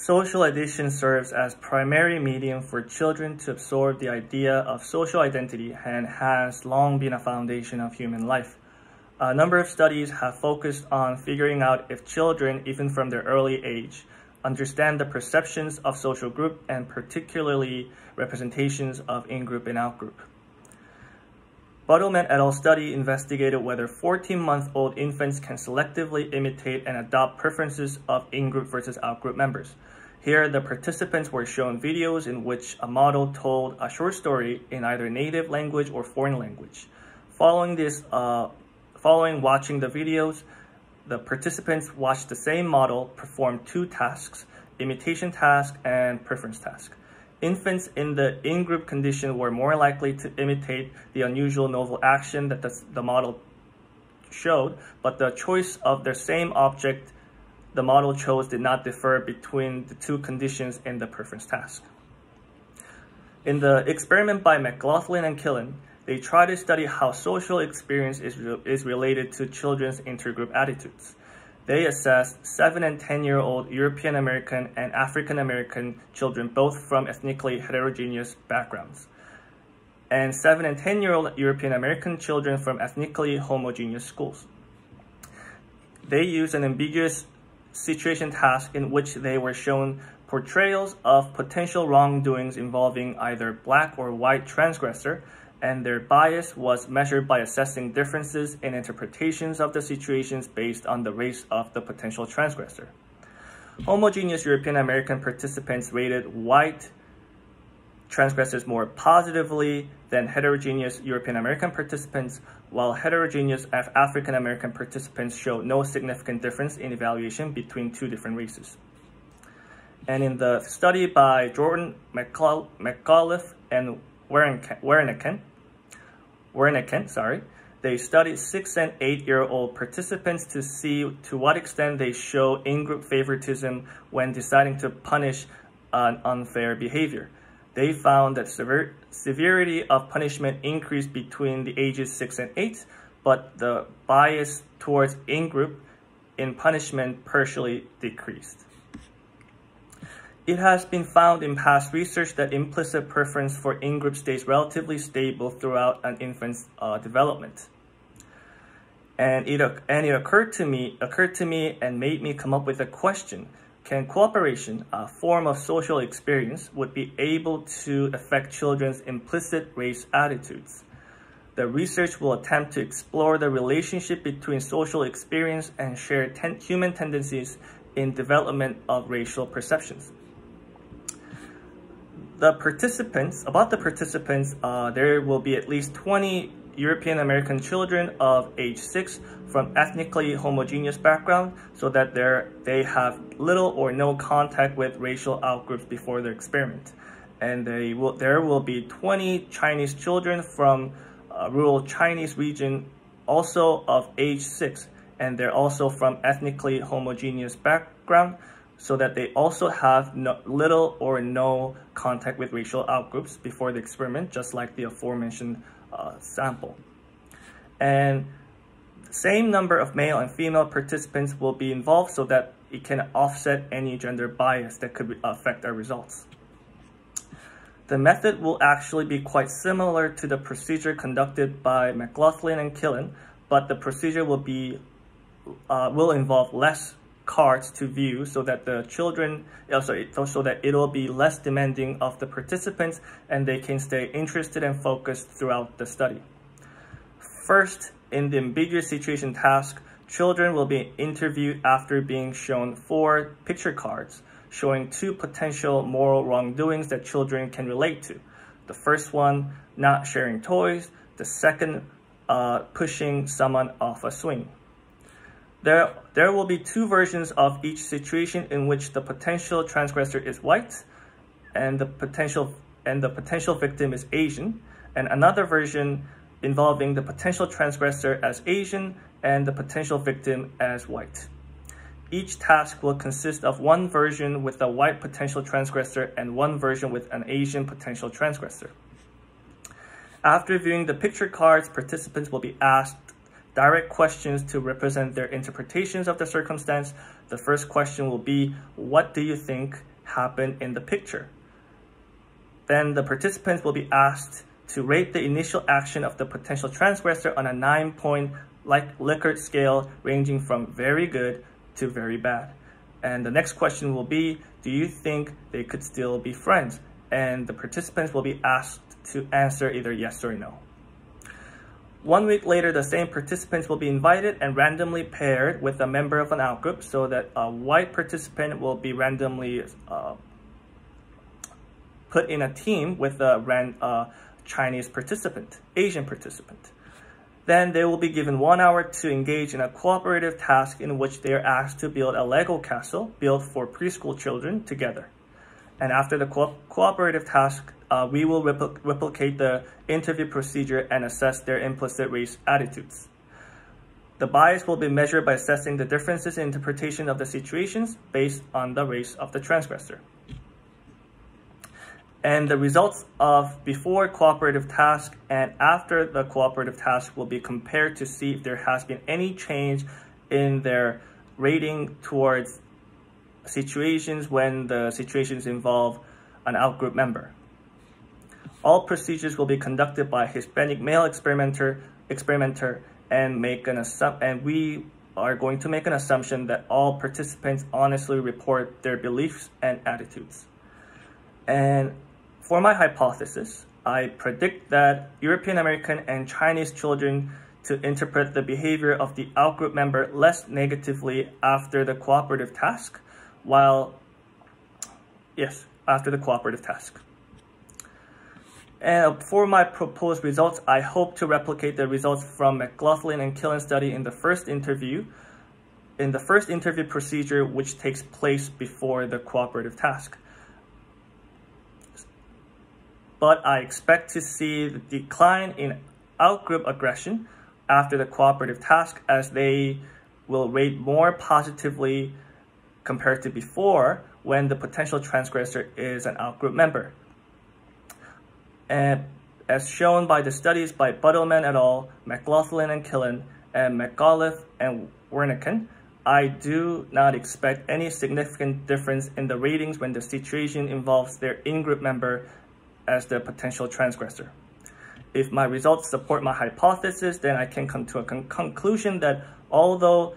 Socialization serves as primary medium for children to absorb the idea of social identity and has long been a foundation of human life. A number of studies have focused on figuring out if children, even from their early age, understand the perceptions of social group and particularly representations of in-group and out-group. Buttleman et al. Study investigated whether 14-month-old infants can selectively imitate and adopt preferences of in-group versus out-group members. Here, the participants were shown videos in which a model told a short story in either native language or foreign language. Following watching the videos, the participants watched the same model perform two tasks, imitation task and preference task. Infants in the in-group condition were more likely to imitate the unusual novel action that the model showed, but the choice of the same object the model chose did not differ between the two conditions in the preference task. In the experiment by McLaughlin and Killen, they try to study how social experience is related to children's intergroup attitudes. They assessed 7 and 10-year-old European American and African American children, both from ethnically heterogeneous backgrounds, and 7 and 10-year-old European American children from ethnically homogeneous schools. They used an ambiguous situation task in which they were shown portrayals of potential wrongdoings involving either black or white transgressor, and their bias was measured by assessing differences in interpretations of the situations based on the race of the potential transgressor. Homogeneous European American participants rated white transgressors more positively than heterogeneous European American participants, while heterogeneous African American participants showed no significant difference in evaluation between two different races. And in the study by Jordan, McAuliffe, and Wernicken, they studied 6 and 8-year-old participants to see to what extent they show in-group favoritism when deciding to punish an unfair behavior. They found that severity of punishment increased between the ages 6 and 8, but the bias towards in-group in punishment partially decreased. It has been found in past research that implicit preference for in-group stays relatively stable throughout an infant's development. And it occurred to me and made me come up with a question. Can cooperation, a form of social experience, would be able to affect children's implicit race attitudes? The research will attempt to explore the relationship between social experience and shared human tendencies in development of racial perceptions. There will be at least 20 European American children of age 6 from ethnically homogeneous background, so that they have little or no contact with racial outgroups before their experiment. And there will be 20 Chinese children from rural Chinese region, also of age 6, and they're also from ethnically homogeneous background, so that they also have little or no contact with racial outgroups before the experiment, just like the aforementioned sample. And the same number of male and female participants will be involved so that it can offset any gender bias that could affect our results. The method will actually be quite similar to the procedure conducted by McLaughlin and Killen, but the procedure will involve less cards to view, so that so that it will be less demanding of the participants and they can stay interested and focused throughout the study. First, in the ambiguous situation task, children will be interviewed after being shown 4 picture cards showing 2 potential moral wrongdoings that children can relate to. The first one, not sharing toys. The second, pushing someone off a swing. There will be 2 versions of each situation in which the potential transgressor is white and the potential victim is Asian, and another version involving the potential transgressor as Asian and the potential victim as white. Each task will consist of 1 version with a white potential transgressor and 1 version with an Asian potential transgressor. After viewing the picture cards, participants will be asked direct questions to represent their interpretations of the circumstance. The first question will be, what do you think happen in the picture. Then the participants will be asked to rate the initial action of the potential transgressor on a 9-point Likert scale ranging from very good to very bad. And the next question will be, do you think they could still be friends? And the participants will be asked to answer either yes or no. 1 week later, the same participants will be invited and randomly paired with a member of an outgroup, so that a white participant will be randomly put in a team with a Chinese participant, Asian participant. Then they will be given 1 hour to engage in a cooperative task in which they are asked to build a Lego castle built for preschool children together. And after the cooperative task, we will replicate the interview procedure and assess their implicit race attitudes. The bias will be measured by assessing the differences in interpretation of the situations based on the race of the transgressor. And the results of before cooperative task and after the cooperative task will be compared to see if there has been any change in their rating towards situations when the situations involve an outgroup member. All procedures will be conducted by a Hispanic male experimenter and we are going to make an assumption that all participants honestly report their beliefs and attitudes. And for my hypothesis, I predict that European American and Chinese children to interpret the behavior of the outgroup member less negatively after the cooperative task, after the cooperative task. And for my proposed results, I hope to replicate the results from McLaughlin and Killen study in the first interview procedure, which takes place before the cooperative task. But I expect to see the decline in outgroup aggression after the cooperative task, as they will rate more positively compared to before when the potential transgressor is an outgroup member. And as shown by the studies by Buttleman et al., McLaughlin and Killen, and McAuliffe and Wernicke, I do not expect any significant difference in the ratings when the situation involves their in-group member as the potential transgressor. If my results support my hypothesis, then I can come to a conclusion that although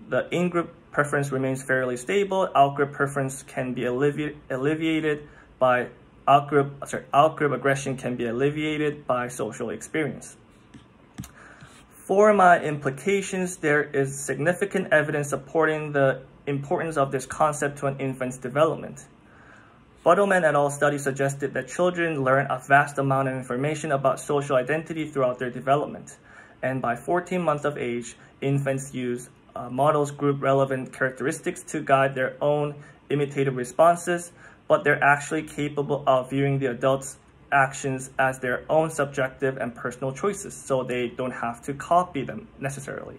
the in-group preference remains fairly stable, outgroup preference can be alleviated by outgroup aggression can be alleviated by social experience. For my implications, there is significant evidence supporting the importance of this concept to an infant's development. Buttleman et al. Study suggested that children learn a vast amount of information about social identity throughout their development, and by 14 months of age, infants use models group relevant characteristics to guide their own imitative responses, but they're actually capable of viewing the adult's actions as their own subjective and personal choices, so they don't have to copy them necessarily.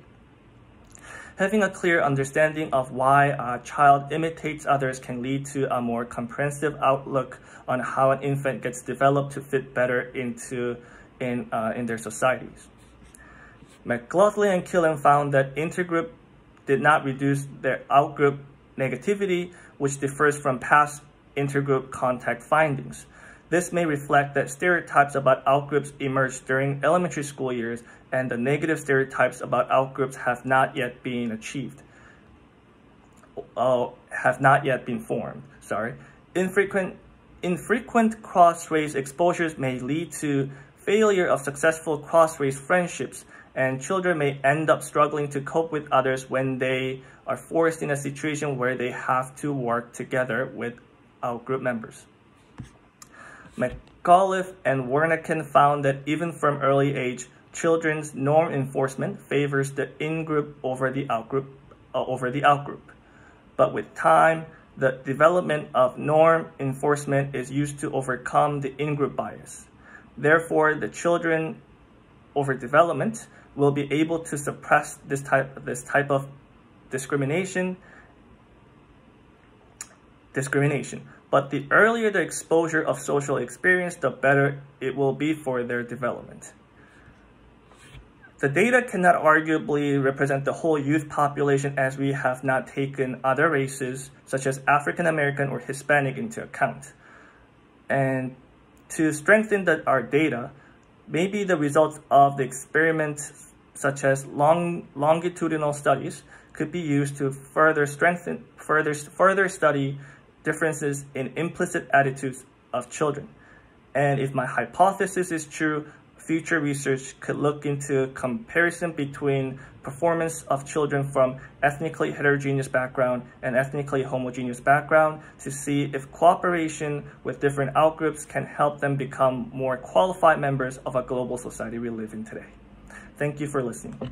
Having a clear understanding of why a child imitates others can lead to a more comprehensive outlook on how an infant gets developed to fit better in their societies. McLaughlin and Killen found that intergroup did not reduce their outgroup negativity, which differs from past intergroup contact findings. This may reflect that stereotypes about outgroups emerged during elementary school years, and the negative stereotypes about outgroups have not yet been formed. Infrequent cross-race exposures may lead to failure of successful cross-race friendships, and children may end up struggling to cope with others when they are forced in a situation where they have to work together with outgroup members. McAuliffe and Wernicke found that even from early age, children's norm enforcement favors the in-group over the outgroup. But with time, the development of norm enforcement is used to overcome the in-group bias. Therefore, the children over development will be able to suppress this type of discrimination. But the earlier the exposure of social experience, the better it will be for their development. The data cannot arguably represent the whole youth population, as we have not taken other races such as African American or Hispanic into account. And to strengthen our data, maybe the results of the experiments such as longitudinal studies could be used to further study differences in implicit attitudes of children. And if my hypothesis is true, future research could look into comparison between performance of children from ethnically heterogeneous background and ethnically homogeneous background to see if cooperation with different outgroups can help them become more qualified members of a global society we live in today. Thank you for listening.